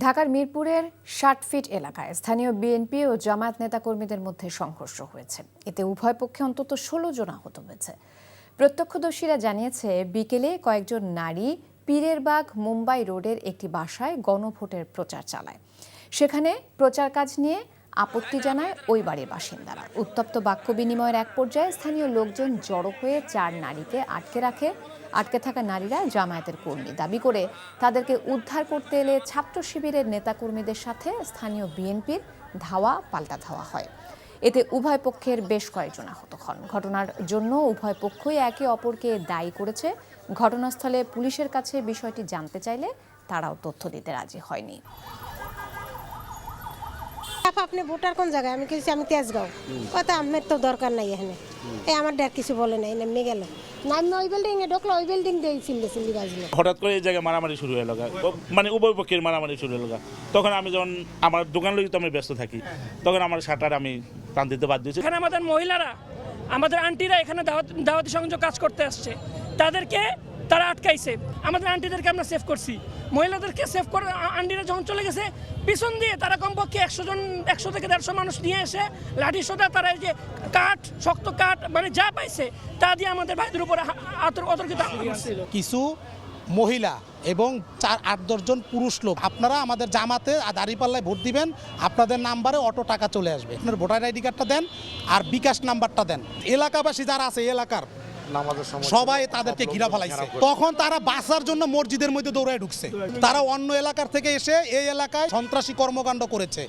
ঢাকার মিরপুরের ৬০ ফিট এলাকায় স্থানীয় বিএনপি ও জামায়াত নেতাকর্মীদের মধ্যে সংঘর্ষ হয়েছে। এতে উভয় পক্ষে অন্তত ১৬ জন আহত হয়েছে। প্রত্যক্ষদর্শীরা জানিয়েছে, বিকেলে কয়েকজন নারী পীরের বাগ মুম্বাই রোডের একটি বাসায় গণভোটের প্রচার চালায়। সেখানে প্রচার কাজ নিয়ে আপত্তি জানায় ওই বাড়ির বাসিন্দারা। উত্তপ্ত বাক্য বিনিময়ের এক পর্যায়ে স্থানীয় লোকজন জড়ো হয়ে ৪ নারীকে আটকে রাখে। আটকে থাকা নারীরা জামায়াতের কর্মী দাবি করে তাদেরকে উদ্ধার করতে এলে ছাত্র শিবিরের নেতাকর্মীদের সাথে স্থানীয় বিএনপির ধাওয়া পাল্টা ধাওয়া হয়। এতে উভয় পক্ষের বেশ কয়েকজন আহত হন। ঘটনার জন্য উভয় পক্ষই একে অপরকে দায়ী করেছে। ঘটনাস্থলে পুলিশের কাছে বিষয়টি জানতে চাইলে তারাও তথ্য দিতে রাজি হয়নি। আপনি ভোটার কোন জায়গায়? আমি কিছু আমি তেজগাঁও। কথা আমার তো দরকার নাই এখানে। এই আমার ডাক কিছু বলে নাই, নেমে গেল না। আমি ওই বিল্ডিং এ ঢুকলো, ওই বিল্ডিং দিয়ে চিল্লি বাজলো। হঠাৎ করে এই জায়গায় মারামারি শুরু হয়ে গেল, মানে উভয় পক্ষের মারামারি শুরু হয়ে গেল। তখন আমি যখন আমার দোকান লই তো আমি ব্যস্ত থাকি, তখন আমার শাটার আমি টান দিতে বাধ্য হয়েছি। এখানে আমাদের মহিলারা, আমাদের আন্টিরা এখানে দাওয়াতি সংযোগ কাজ করতে আসছে, তাদেরকে তারা আটকাইছে। আমাদের আন্টিদেরকে আমরা সেভ করছি, মহিলাদেরকে সেভ করে আন্টিরা যখন চলে গেছে পিছন দিয়ে তারা কমপক্ষে 100 থেকে 150 মানুষ নিয়ে এসে লাঠি সোটা তারা এই যে কাঠ, শক্ত কাঠ মানে যা পাইছে তা দিয়ে আমাদের ভাইদের উপরে অতর্কিত করছে। কিছু মহিলা এবং 8-10 জন পুরুষ লোক, আপনারা আমাদের জামাতে দাঁড়িপাল্লায় ভোট দিবেন, আপনাদের নাম্বারে অটো টাকা চলে আসবে। আপনার ভোটার আইডি কার্ডটা দেন আর বিকাশ নাম্বারটা দেন। এলাকাবাসী যারা আছে এলাকার সবাই তাদেরকে ঘিরা ফেলাইছে। তখন তারা বাঁচার জন্য মসজিদের মধ্যে দৌড়ায় ঢুকছে। তারা অন্য এলাকার থেকে এসে এই এলাকায় সন্ত্রাসী কর্মকাণ্ড করেছে।